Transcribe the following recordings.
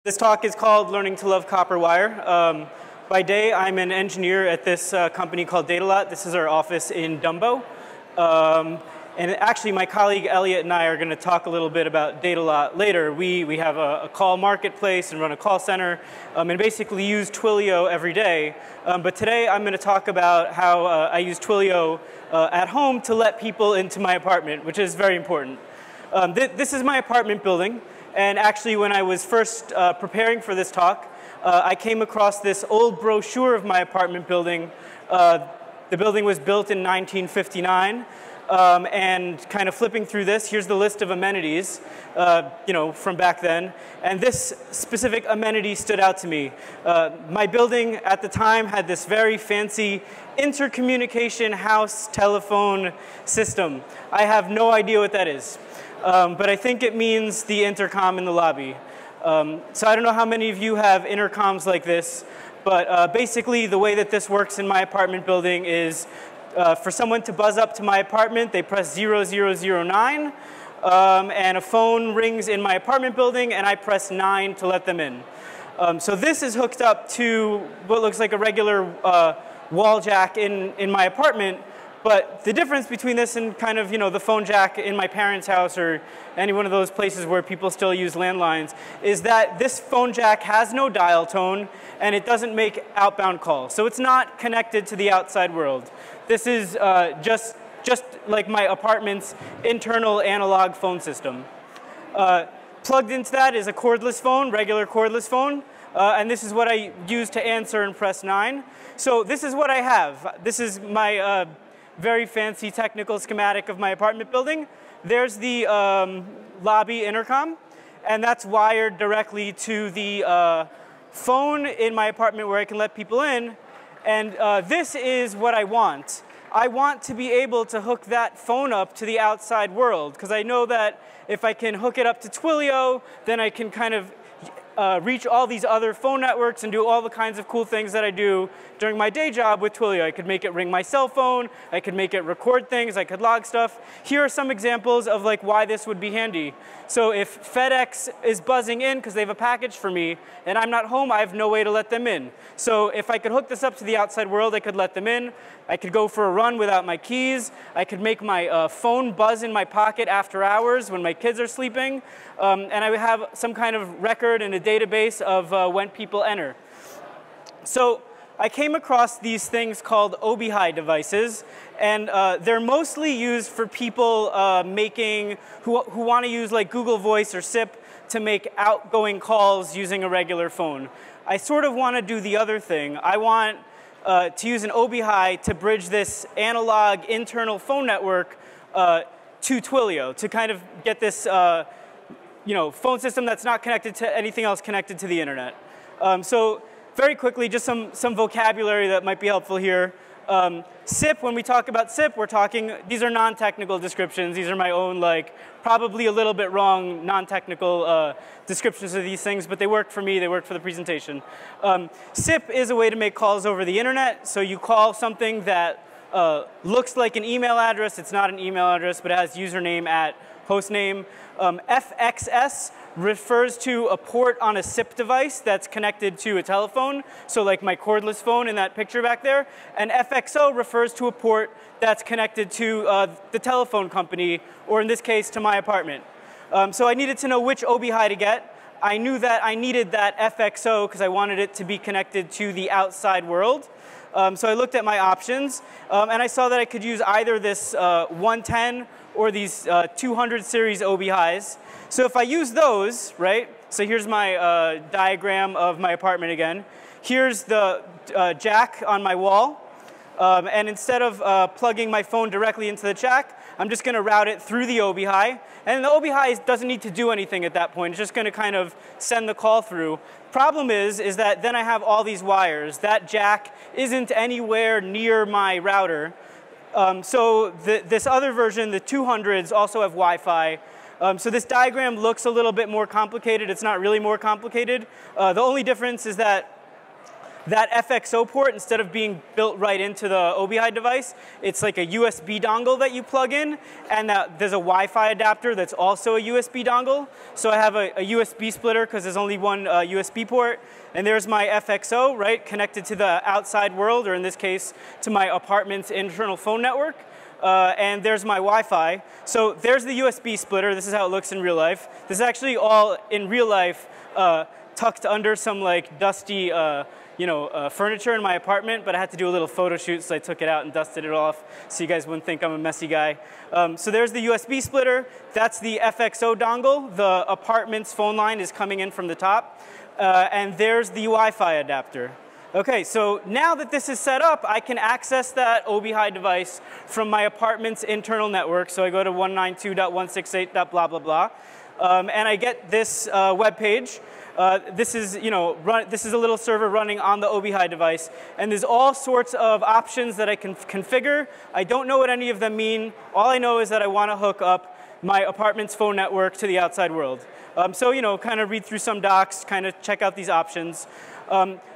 This talk is called Learning to Love Copper Wire. By day, I'm an engineer at this company called Datalot. This is our office in Dumbo. And actually, my colleague Elliot and I are going to talk a little bit about Datalot later. We have a call marketplace and run a call center and basically use Twilio every day. But today, I'm going to talk about how I use Twilio at home to let people into my apartment, which is very important. This is my apartment building. And actually, when I was first preparing for this talk, I came across this old brochure of my apartment building. The building was built in 1959. And kind of flipping through this, here's the list of amenities, from back then. And this specific amenity stood out to me. My building at the time had this very fancy intercommunication house telephone system. I have no idea what that is. But I think it means the intercom in the lobby. So I don't know how many of you have intercoms like this, but basically the way that this works in my apartment building is for someone to buzz up to my apartment, they press 0009, and a phone rings in my apartment building, and I press 9 to let them in. So this is hooked up to what looks like a regular wall jack in my apartment. But the difference between this and kind of, the phone jack in my parents' house or any one of those places where people still use landlines is that this phone jack has no dial tone and it doesn't make outbound calls. So it's not connected to the outside world. This is just like my apartment's internal analog phone system. Plugged into that is a cordless phone, regular cordless phone. And this is what I use to answer and press 9. So this is what I have. This is my very fancy technical schematic of my apartment building. There's the lobby intercom, and that's wired directly to the phone in my apartment where I can let people in. And this is what I want. I want to be able to hook that phone up to the outside world, because I know that if I can hook it up to Twilio, then I can kind of reach all these other phone networks and do all the kinds of cool things that I do during my day job with Twilio. I could make it ring my cell phone. I could make it record things. I could log stuff. Here are some examples of why this would be handy. So if FedEx is buzzing in because they have a package for me and I'm not home, I have no way to let them in. So if I could hook this up to the outside world, I could let them in. I could go for a run without my keys. I could make my phone buzz in my pocket after hours when my kids are sleeping. And I would have some kind of record and a database of when people enter. So I came across these things called OB-Hi devices. And they're mostly used for people who want to use Google Voice or SIP to make outgoing calls using a regular phone. I sort of want to do the other thing. I want to use an OB-Hi to bridge this analog internal phone network to Twilio to kind of get this phone system that's not connected to anything else connected to the internet. So very quickly, just some vocabulary that might be helpful here. SIP, when we talk about SIP, we're talking, these are non-technical descriptions. These are my own, probably a little bit wrong, non-technical descriptions of these things, but they work for me, they work for the presentation. SIP is a way to make calls over the internet. So you call something that looks like an email address. It's not an email address, but it has username at hostname. FXS refers to a port on a SIP device that's connected to a telephone, so like my cordless phone in that picture back there. And FXO refers to a port that's connected to the telephone company, or in this case, to my apartment. So I needed to know which OB-Hi to get. I knew that I needed that FXO because I wanted it to be connected to the outside world. So I looked at my options, and I saw that I could use either this 110 or these 200 series OB-His. So if I use those, right, so here's my diagram of my apartment again. Here's the jack on my wall. And instead of plugging my phone directly into the jack, I'm just going to route it through the OB-Hi. And the OB-Hi doesn't need to do anything at that point. It's just going to kind of send the call through. Problem is that then I have all these wires. That jack isn't anywhere near my router. So this other version, the 200s, also have Wi-Fi. So this diagram looks a little bit more complicated. It's not really more complicated. The only difference is that that FXO port, instead of being built right into the OBHI device, it's like a USB dongle that you plug in, and there's a Wi-Fi adapter that's also a USB dongle. So I have a USB splitter because there's only one USB port, and there's my FXO, right, connected to the outside world, or in this case, to my apartment's internal phone network. And there's my Wi-Fi. So there's the USB splitter. This is how it looks in real life. This is actually all in real life tucked under some like dusty furniture in my apartment, but I had to do a little photo shoot, so I took it out and dusted it off so you guys wouldn't think I'm a messy guy. So there's the USB splitter. That's the FXO dongle. The apartment's phone line is coming in from the top. And there's the Wi-Fi adapter. Okay, so now that this is set up, I can access that OBHI device from my apartment's internal network. So I go to 192.168.blah, blah, blah. And I get this web page. This is a little server running on the OBHI device, and there's all sorts of options that I can configure. I don't know what any of them mean. All I know is that I want to hook up my apartment's phone network to the outside world. So kind of read through some docs, kind of check out these options.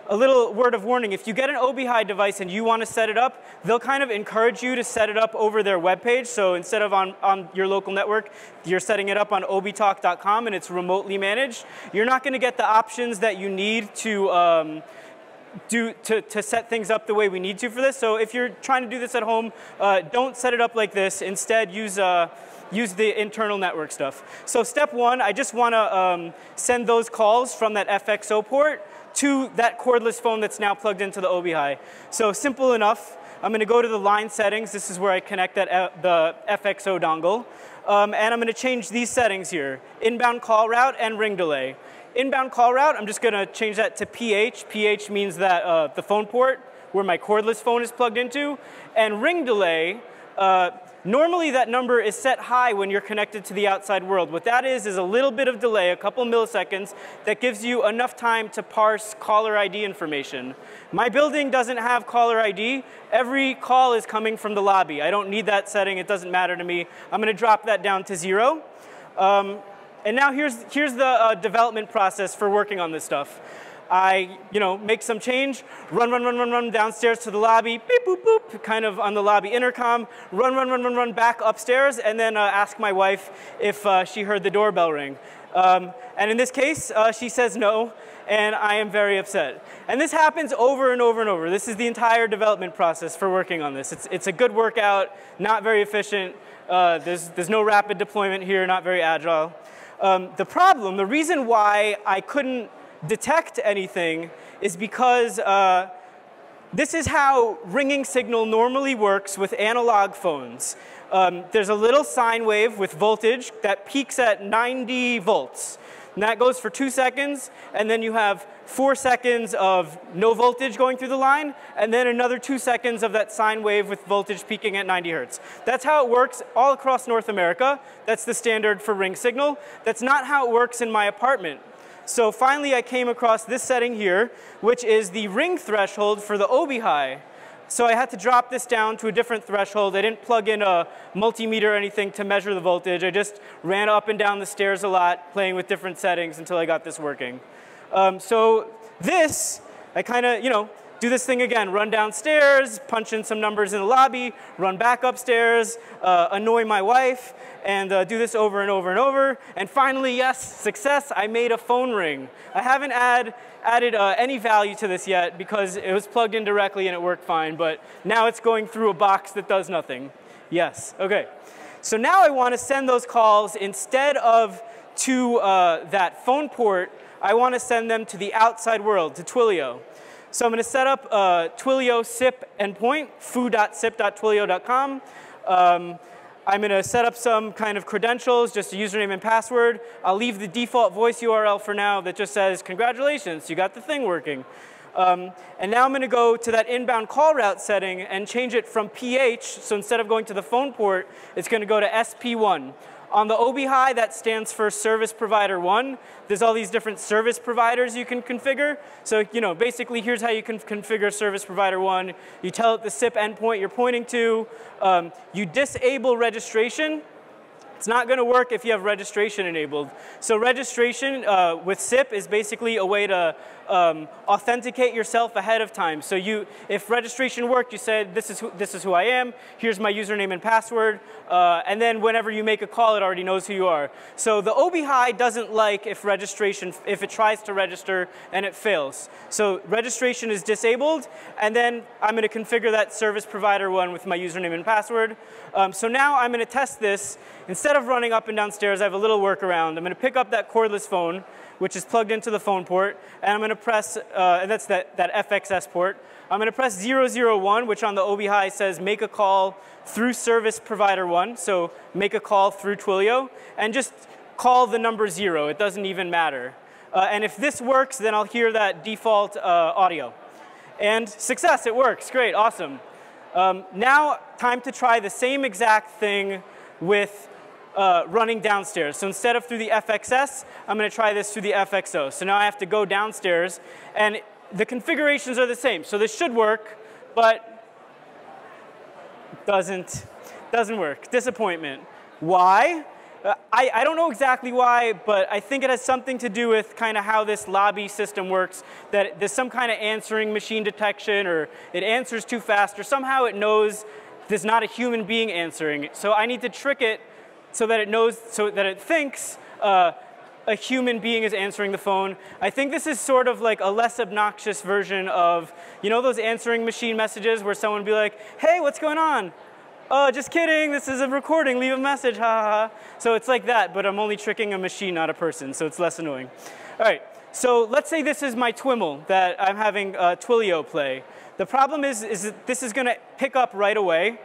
A little word of warning, if you get an OBHI device and you want to set it up, they'll kind of encourage you to set it up over their web page. So instead of on your local network, you're setting it up on obtalk.com and it's remotely managed. You're not going to get the options that you need to set things up the way we need to for this. So if you're trying to do this at home, don't set it up like this. Instead, use the internal network stuff. So step one, I just want to send those calls from that FXO port to that cordless phone that's now plugged into the OBHI. So simple enough. I'm going to go to the line settings. This is where I connect the FXO dongle. And I'm going to change these settings here, inbound call route and ring delay. Inbound call route, I'm just going to change that to PH. PH means that the phone port where my cordless phone is plugged into. And ring delay, normally that number is set high when you're connected to the outside world. What that is a little bit of delay, a couple milliseconds, that gives you enough time to parse caller ID information. My building doesn't have caller ID. Every call is coming from the lobby. I don't need that setting. It doesn't matter to me. I'm going to drop that down to 0. And now here's the development process for working on this stuff. I make some change, run downstairs to the lobby, beep, boop, boop, kind of on the lobby intercom, run back upstairs, and then ask my wife if she heard the doorbell ring. And in this case, she says no, and I am very upset. And this happens over and over and over. This is the entire development process for working on this. It's a good workout, not very efficient. There's no rapid deployment here, not very agile. The reason why I couldn't detect anything is because this is how ringing signal normally works with analog phones. There's a little sine wave with voltage that peaks at 90 volts. And that goes for 2 seconds, and then you have 4 seconds of no voltage going through the line, and then another 2 seconds of that sine wave with voltage peaking at 90 hertz. That's how it works all across North America. That's the standard for ring signal. That's not how it works in my apartment. So finally, I came across this setting here, which is the ring threshold for the OBHI. So I had to drop this down to a different threshold. I didn't plug in a multimeter or anything to measure the voltage. I just ran up and down the stairs a lot, playing with different settings until I got this working. So this, I kind of, do this thing again, run downstairs, punch in some numbers in the lobby, run back upstairs, annoy my wife, and do this over and over and over. And finally, yes, success, I made a phone ring. I haven't added any value to this yet because it was plugged in directly and it worked fine, but now it's going through a box that does nothing. Yes, okay. So now I want to send those calls instead of to that phone port, I want to send them to the outside world, to Twilio. So I'm going to set up a Twilio SIP endpoint, foo.sip.twilio.com. I'm going to set up some kind of credentials, just a username and password. I'll leave the default voice URL for now that just says, congratulations, you got the thing working. And now I'm going to go to that inbound call route setting and change it from PH. So instead of going to the phone port, it's going to go to SP1. On the OBHI, that stands for Service Provider 1. There's all these different service providers you can configure. So, basically, here's how you can configure Service Provider 1. You tell it the SIP endpoint you're pointing to. You disable registration It's not going to work if you have registration enabled. So registration with SIP is basically a way to authenticate yourself ahead of time. So if registration worked, you said, this is who I am, here's my username and password, and then whenever you make a call, it already knows who you are. So the OB-High doesn't like if it tries to register and it fails. So registration is disabled, and then I'm going to configure that service provider one with my username and password. So now I'm going to test this. Instead of running up and down stairs, I have a little workaround. I'm going to pick up that cordless phone, which is plugged into the phone port, and I'm going to press, and that's that FXS port. I'm going to press 001, which on the OB-High says make a call through service provider 1, so make a call through Twilio, and just call the number 0. It doesn't even matter. And if this works, then I'll hear that default audio. And success, it works. Great, awesome. Now, time to try the same exact thing with running downstairs. So instead of through the FXS, I'm going to try this through the FXO. So now I have to go downstairs, and the configurations are the same. So this should work, but doesn't work. Disappointment. Why? I don't know exactly why, but I think it has something to do with kind of how this lobby system works, that there's some kind of answering machine detection, or it answers too fast, or somehow it knows there's not a human being answering. So I need to trick it so that it knows, so that it thinks a human being is answering the phone. I think this is sort of like a less obnoxious version of, you know, those answering machine messages where someone would be like, hey, what's going on? Oh, just kidding, this is a recording, leave a message, ha ha ha. So it's like that, but I'm only tricking a machine, not a person, so it's less annoying. All right, so let's say this is my TWIML that I'm having Twilio play. The problem is that this is going to pick up right away.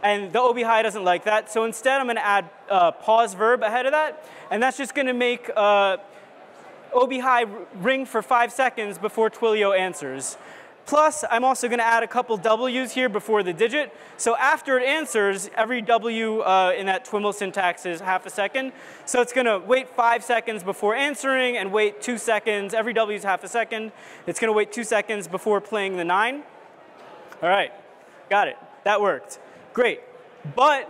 And the OB-High doesn't like that. So instead, I'm going to add pause verb ahead of that. And that's just going to make OB-High ring for 5 seconds before Twilio answers. Plus, I'm also going to add a couple W's here before the digit. So after it answers, every W in that TWIML syntax is half a second. So it's going to wait 5 seconds before answering and wait 2 seconds. Every W is half a second. It's going to wait 2 seconds before playing the 9. All right, got it. That worked. Great. But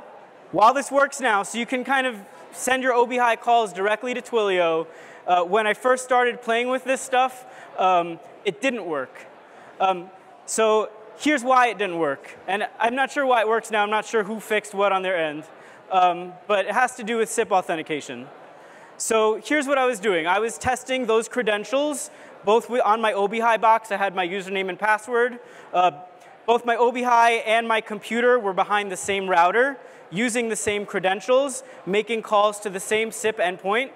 while this works now, so you can kind of send your OB-High calls directly to Twilio, when I first started playing with this stuff, it didn't work. So here's why it didn't work. And I'm not sure why it works now. I'm not sure who fixed what on their end. But it has to do with SIP authentication. So here's what I was doing. I was testing those credentials. Both on my OB-High box, I had my username and password. Both my OB-High and my computer were behind the same router, using the same credentials, making calls to the same SIP endpoint.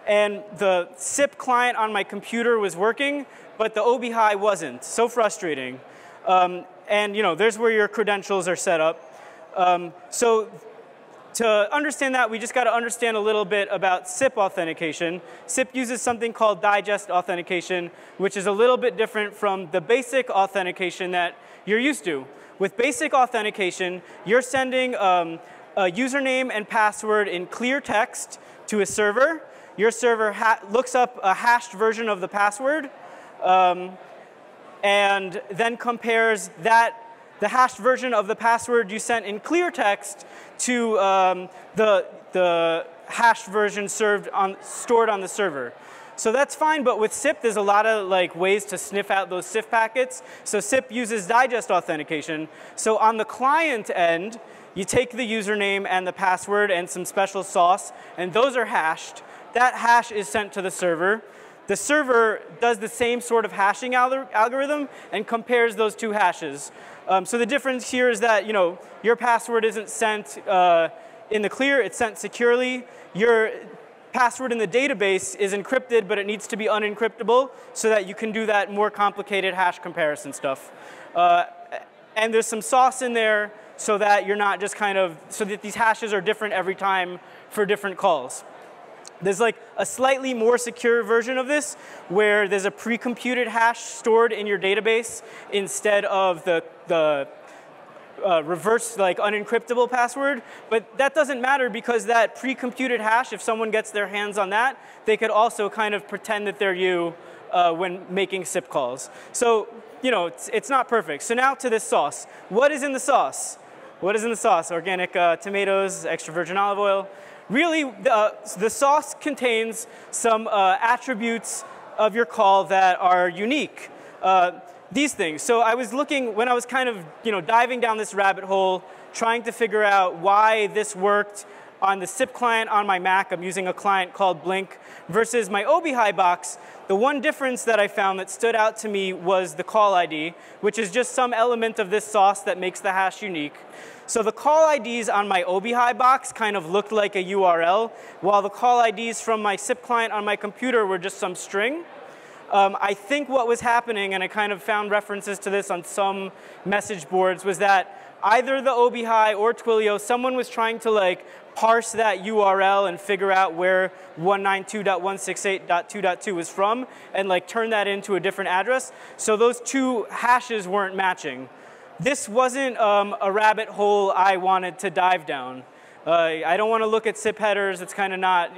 And the SIP client on my computer was working, but the OB-High wasn't. So frustrating. And you know, there's where your credentials are set up. So to understand that, we just got to understand a little bit about SIP authentication. SIP uses something called digest authentication, which is a little bit different from the basic authentication that you're used to. With basic authentication, you're sending a username and password in clear text to a server. Your server looks up a hashed version of the password, and then compares the hashed version of the password you sent in clear text to the hashed version stored on the server. So that's fine, but with SIP, there's a lot of ways to sniff out those SIP packets. So SIP uses digest authentication. So on the client end, you take the username and the password and some special sauce, and those are hashed. That hash is sent to the server. The server does the same sort of hashing algorithm and compares those two hashes. So the difference here is that your password isn't sent in the clear, it's sent securely. Your password in the database is encrypted, but it needs to be unencryptable so that you can do that more complicated hash comparison stuff. And there's some sauce in there so that you're not just so that these hashes are different every time for different calls. There's a slightly more secure version of this where there's a pre-computed hash stored in your database instead of the reverse unencryptable password. But that doesn't matter because that pre-computed hash, if someone gets their hands on that, they could also kind of pretend that they're you when making SIP calls. So it's not perfect. So now to this sauce. What is in the sauce? What is in the sauce? Organic tomatoes, extra virgin olive oil. Really, the sauce contains some attributes of your call that are unique. These things. So I was looking, when I was kind of diving down this rabbit hole, trying to figure out why this worked on the SIP client on my Mac. I'm using a client called Blink versus my OBHI box. The one difference that I found that stood out to me was the call ID, which is just some element of this sauce that makes the hash unique. So the call IDs on my OBHI box kind of looked like a URL, while the call IDs from my SIP client on my computer were just some string. I think what was happening, and I kind of found references to this on some message boards, was that either the OBHI or Twilio, someone was trying to parse that URL and figure out where 192.168.2.2 was from and turn that into a different address. So those two hashes weren't matching. This wasn't a rabbit hole I wanted to dive down. I don't want to look at SIP headers. It's kind of not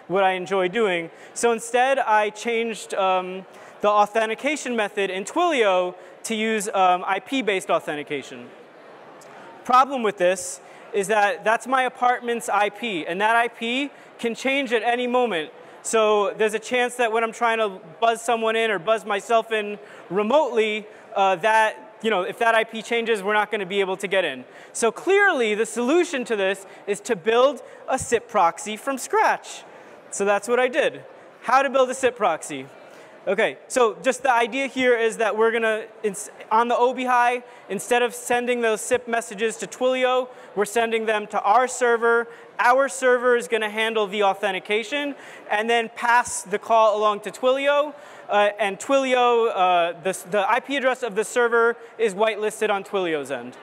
what I enjoy doing. So instead, I changed the authentication method in Twilio to use IP-based authentication. Problem with this is that that's my apartment's IP, and that IP can change at any moment. So there's a chance that when I'm trying to buzz someone in or buzz myself in remotely, if that IP changes, we're not going to be able to get in. So clearly, the solution to this is to build a SIP proxy from scratch. So that's what I did. How to build a SIP proxy. OK, so just the idea here is that we're going to, on the OBHI, instead of sending those SIP messages to Twilio, we're sending them to our server. Our server is going to handle the authentication and then pass the call along to Twilio. And Twilio, the IP address of the server is whitelisted on Twilio's end.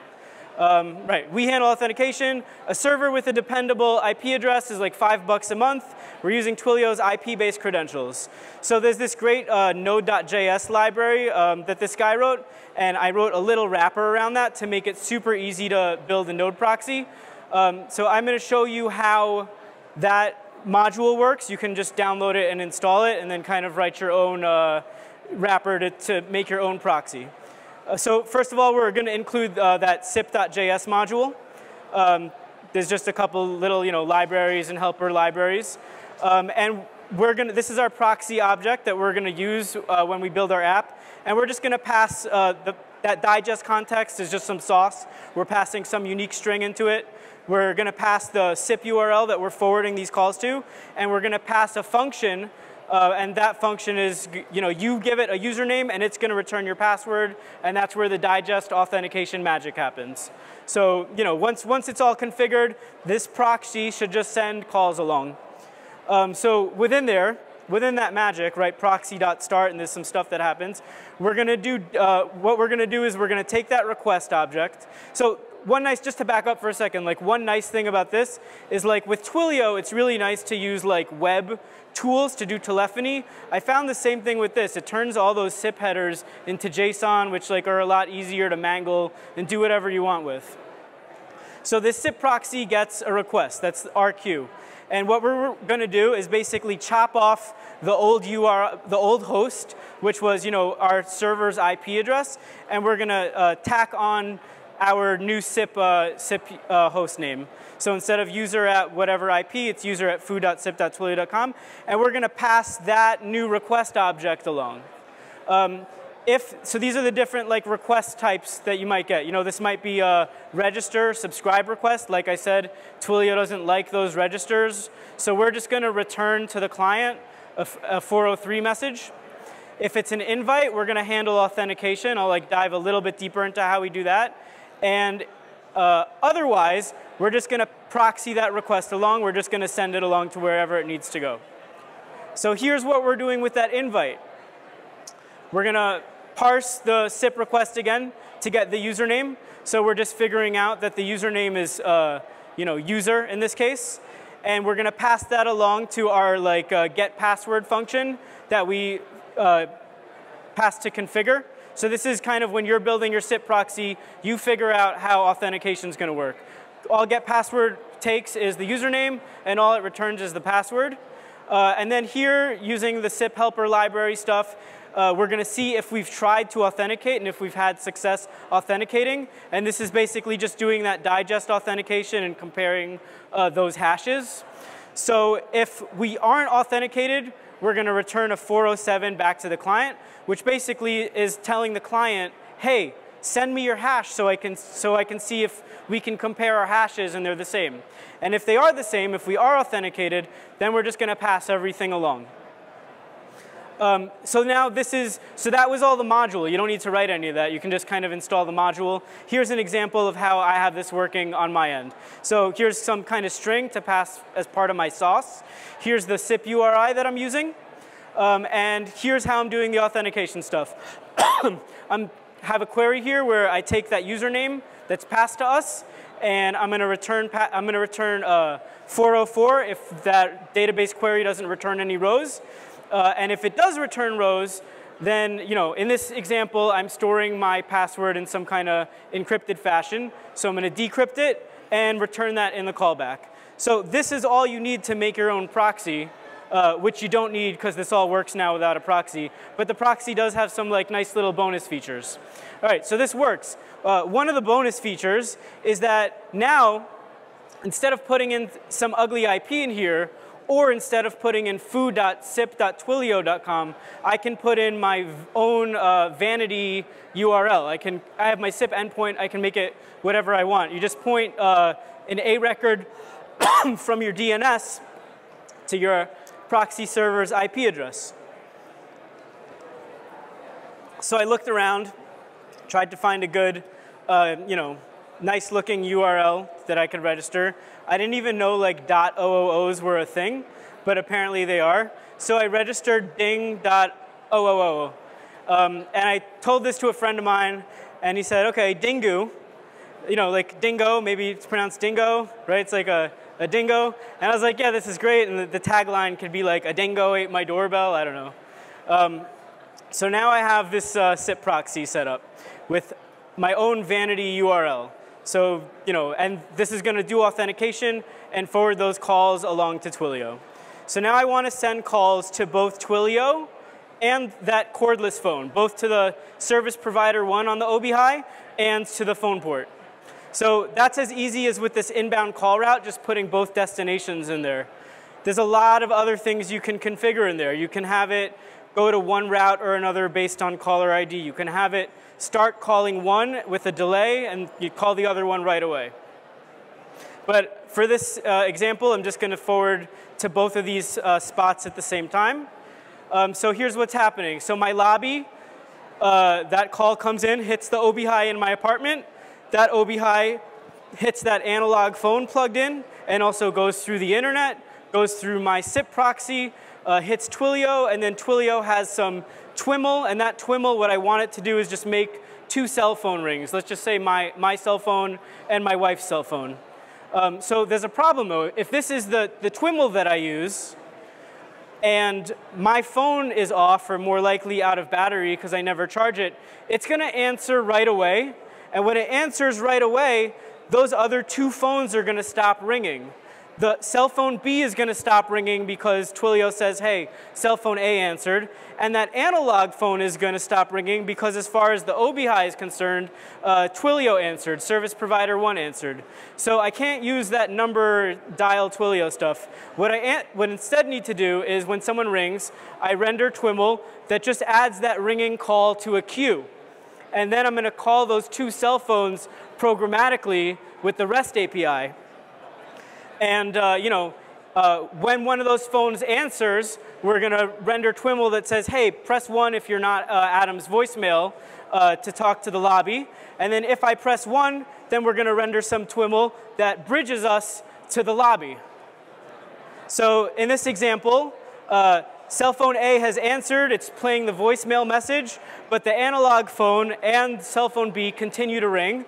Right, we handle authentication. A server with a dependable IP address is like $5 a month. We're using Twilio's IP-based credentials. So there's this great node.js library that this guy wrote, and I wrote a little wrapper around that to make it super easy to build a node proxy. So I'm going to show you how that module works. You can just download it and install it, and then kind of write your own wrapper to make your own proxy. So first of all, we're going to include that sip.js module. There's just a couple little libraries and helper libraries. And this is our proxy object that we're going to use when we build our app. And we're just going to pass that digest context is just some sauce. We're passing some unique string into it. We're going to pass the SIP URL that we're forwarding these calls to. And we're going to pass a function. And that function is, you give it a username, and it's going to return your password. And that's where the digest authentication magic happens. So once it's all configured, this proxy should just send calls along. So within that magic, right, proxy.start, and there's some stuff that happens, we're going to do, what we're going to do is we're going to take that request object. So just to back up for a second, one nice thing about this is with Twilio, it's really nice to use web tools to do telephony. I found the same thing with this. It turns all those SIP headers into JSON, which are a lot easier to mangle and do whatever you want with. So this SIP proxy gets a request. That's our queue. And what we're going to do is basically chop off the old URL, the old host, which was our server's IP address, and we're going to tack on our new SIP host name. So instead of user at whatever IP, it's user at foo.sip.twilio.com. And we're going to pass that new request object along. So these are the different request types that you might get. This might be a register, subscribe request. Like I said, Twilio doesn't like those registers. So we're just going to return to the client a 403 message. If it's an invite, we're going to handle authentication. I'll dive a little bit deeper into how we do that. And otherwise, we're just going to proxy that request along. We're just going to send it along to wherever it needs to go. So here's what we're doing with that invite. We're going to parse the SIP request again to get the username. So we're just figuring out that the username is user in this case. And we're going to pass that along to our get password function that we pass to configure. So this is kind of when you're building your SIP proxy, you figure out how authentication is going to work. All get password takes is the username, and all it returns is the password. And then here, using the SIP helper library stuff, we're going to see if we've tried to authenticate and if we've had success authenticating. And this is basically just doing that digest authentication and comparing those hashes. So if we aren't authenticated, we're going to return a 407 back to the client, which basically is telling the client, hey, send me your hash so I can see if we can compare our hashes and they're the same. And if they are the same, if we are authenticated, then we're just going to pass everything along. So that was all the module. You don't need to write any of that. You can just kind of install the module. Here's an example of how I have this working on my end. So here's some kind of string to pass as part of my sauce. Here's the SIP URI that I'm using. And here's how I'm doing the authentication stuff. I have a query here where I take that username that's passed to us, and I'm going to return 404 if that database query doesn't return any rows. And if it does return rows, then in this example, I'm storing my password in some kind of encrypted fashion. So I'm going to decrypt it and return that in the callback. So this is all you need to make your own proxy, which you don't need because this all works now without a proxy. But the proxy does have some nice little bonus features. All right, so this works. One of the bonus features is that now, instead of putting in some ugly IP in here, or instead of putting in foo.sip.twilio.com, I can put in my own vanity URL. I have my SIP endpoint. I can make it whatever I want. You just point an A record from your DNS to your proxy server's IP address. So I looked around, tried to find a good, nice-looking URL that I could register. I didn't even know .000s were a thing, but apparently they are. So I registered ding.000. And I told this to a friend of mine, and he said, OK, dingo, like dingo, maybe it's pronounced dingo, right? It's like a dingo. And I was like, yeah, this is great. And the tagline could be like, a dingo ate my doorbell. I don't know. So now I have this SIP proxy set up with my own vanity URL. So, and this is going to do authentication and forward those calls along to Twilio. So now I want to send calls to both Twilio and that cordless phone, both to the service provider one on the OB-High and to the phone port. So that's as easy as with this inbound call route, just putting both destinations in there. There's a lot of other things you can configure in there. You can have it go to one route or another based on caller ID. You can have it start calling one with a delay, and you call the other one right away. But for this example, I'm just going to forward to both of these spots at the same time. So here's what's happening. So my lobby, that call comes in, hits the OB-High in my apartment. That OB-High hits that analog phone plugged in and also goes through the internet, goes through my SIP proxy, hits Twilio, and then Twilio has some TWIML, and that TWIML, what I want it to do is just make 2 cell phone rings. Let's just say my cell phone and my wife's cell phone. So there's a problem, though. If this is the TWIML that I use, and my phone is off or more likely out of battery because I never charge it, it's going to answer right away. And when it answers right away, those other 2 phones are going to stop ringing. The cell phone B is going to stop ringing because Twilio says, hey, cell phone A answered. And that analog phone is going to stop ringing because as far as the OB-High is concerned, Twilio answered, service provider 1 answered. So I can't use that number dial Twilio stuff. What I instead need to do is when someone rings, I render TWIML that just adds that ringing call to a queue. And then I'm going to call those 2 cell phones programmatically with the REST API. And when one of those phones answers, we're going to render TWIML that says, hey, press 1 if you're not Adam's voicemail to talk to the lobby. And then if I press 1, then we're going to render some TWIML that bridges us to the lobby. So in this example, cell phone A has answered. It's playing the voicemail message. But the analog phone and cell phone B continue to ring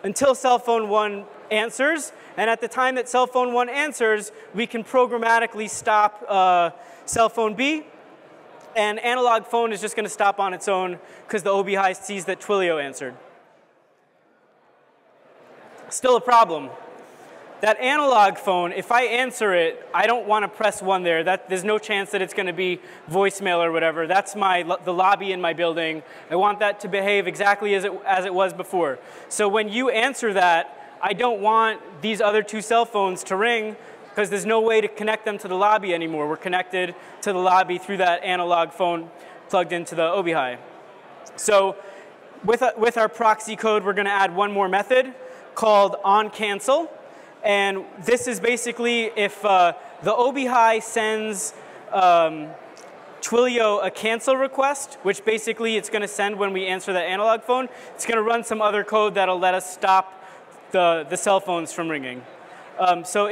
until cell phone 1 answers. And at the time that cell phone 1 answers, we can programmatically stop cell phone B. And analog phone is just going to stop on its own because the OB-High sees that Twilio answered. Still a problem. that analog phone, if I answer it, I don't want to press 1 there. There's no chance that it's going to be voicemail or whatever. That's the lobby in my building. I want that to behave exactly as it was before. So when you answer that, I don't want these other 2 cell phones to ring because there's no way to connect them to the lobby anymore. We're connected to the lobby through that analog phone plugged into the OBHI. So with our proxy code, we're going to add one more method called onCancel. And this is basically if the OBHI sends Twilio a cancel request, which basically it's going to send when we answer that analog phone, it's going to run some other code that'll let us stop the cell phones from ringing. So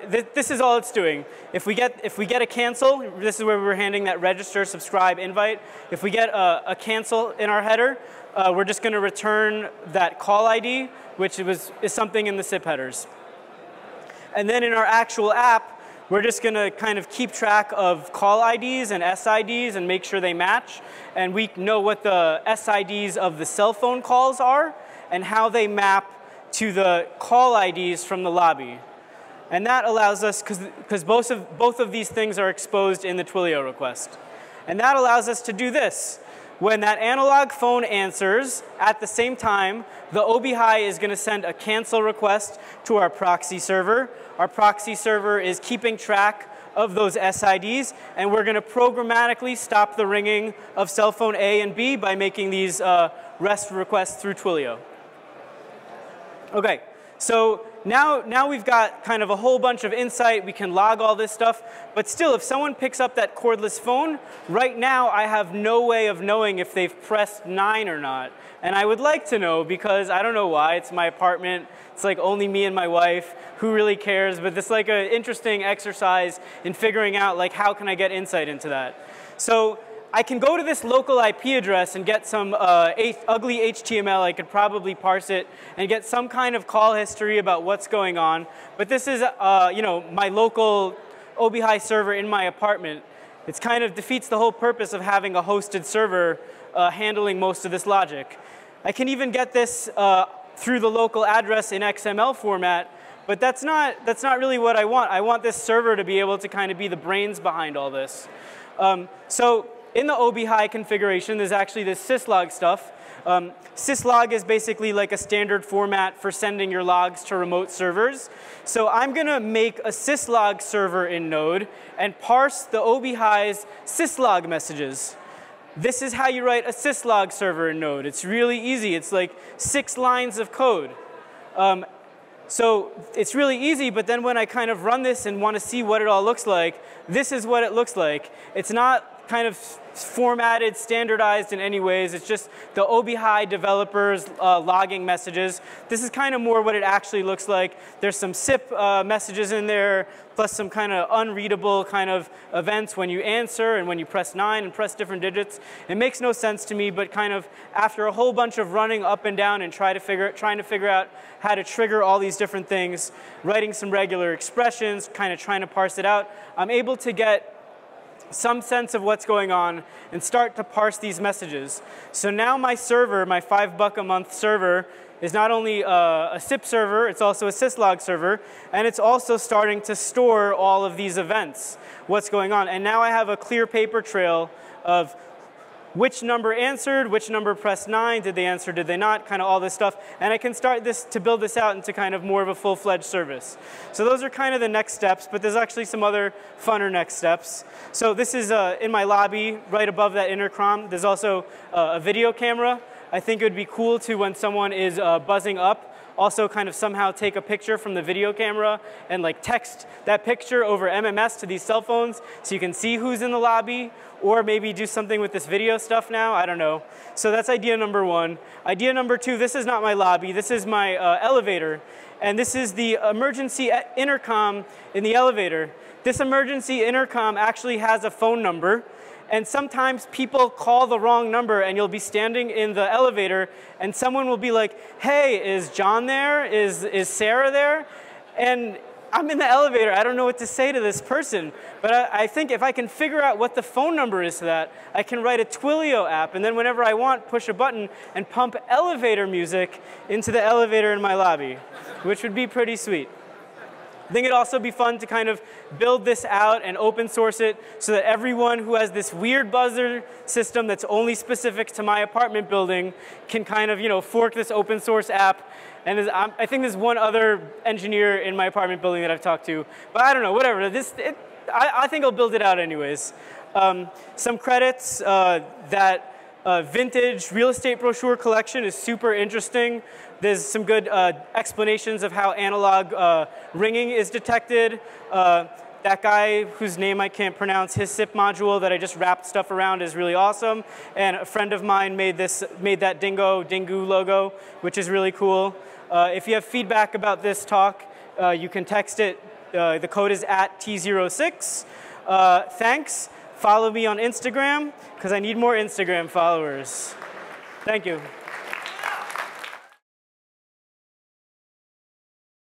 this is all it's doing. If we get a cancel, this is where we're handing that register, subscribe, invite. If we get a cancel in our header, we're just going to return that call ID, which is something in the SIP headers. And then in our actual app, we're just going to kind of keep track of call IDs and SIDs and make sure they match. And we know what the SIDs of the cell phone calls are and how they map to the call IDs from the lobby. And that allows us, because both of these things are exposed in the Twilio request. And that allows us to do this. When that analog phone answers, at the same time, the OBHI is going to send a cancel request to our proxy server. Our proxy server is keeping track of those SIDs, and we're going to programmatically stop the ringing of cell phone A and B by making these REST requests through Twilio. Okay, so now we've got kind of a whole bunch of insight. We can log all this stuff. But still, if someone picks up that cordless phone, right now I have no way of knowing if they've pressed 9 or not. And I would like to know because I don't know why. It's my apartment. It's like only me and my wife. Who really cares? But this is like an interesting exercise in figuring out like how can I get insight into that. So I can go to this local IP address and get some ugly HTML. I could probably parse it and get some kind of call history about what's going on. But this is my local OBHI server in my apartment. It kind of defeats the whole purpose of having a hosted server handling most of this logic. I can even get this through the local address in XML format. But that's not really what I want. I want this server to be able to kind of be the brains behind all this. So in the OBHI configuration, there's actually this syslog stuff. Syslog is basically like a standard format for sending your logs to remote servers. So I'm going to make a syslog server in Node and parse the OBHI's syslog messages. This is how you write a syslog server in Node. It's really easy. It's like 6 lines of code. So it's really easy, but then when I kind of run this and want to see what it all looks like, this is what it looks like. It's not kind of formatted, standardized in any ways. It's just the OBHI developers logging messages. This is kind of more what it actually looks like. There's some SIP messages in there, plus some kind of unreadable kind of events when you answer and when you press 9 and press different digits. It makes no sense to me, but kind of after a whole bunch of running up and down and trying to figure out how to trigger all these different things, writing some regular expressions, kind of trying to parse it out, I'm able to get some sense of what's going on and start to parse these messages. So now my server, my $5 a month server, is not only a SIP server, it's also a syslog server, and it's also starting to store all of these events, what's going on. And now I have a clear paper trail of which number answered, which number pressed 9, did they answer, did they not, kind of all this stuff. And I can start to build this out into kind of more of a full-fledged service. So those are kind of the next steps, but there's actually some other funner next steps. So this is in my lobby, right above that intercom. There's also a video camera. I think it would be cool to, when someone is buzzing up, also kind of somehow take a picture from the video camera and like text that picture over MMS to these cell phones so you can see who's in the lobby, or maybe do something with this video stuff now, I don't know. So that's idea number 1. Idea number 2, this is not my lobby, this is my elevator. And this is the emergency intercom in the elevator. This emergency intercom actually has a phone number. And sometimes people call the wrong number, and you'll be standing in the elevator, and someone will be like, hey, is John there? Is Sarah there? And I'm in the elevator. I don't know what to say to this person. But I think if I can figure out what the phone number is to that, I can write a Twilio app, and then whenever I want, push a button and pump elevator music into the elevator in my lobby, which would be pretty sweet. I think it'd also be fun to kind of build this out and open source it so that everyone who has this weird buzzer system that's only specific to my apartment building can kind of, fork this open source app. And I think there's one other engineer in my apartment building that I've talked to. But I don't know, whatever. I think I'll build it out anyways. Some credits that vintage real estate brochure collection is super interesting. There's some good explanations of how analog ringing is detected. That guy whose name I can't pronounce, his SIP module that I just wrapped stuff around is really awesome. And a friend of mine made that Dingu logo, which is really cool. If you have feedback about this talk, you can text it. The code is @T06. Thanks. Follow me on Instagram, because I need more Instagram followers. Thank you.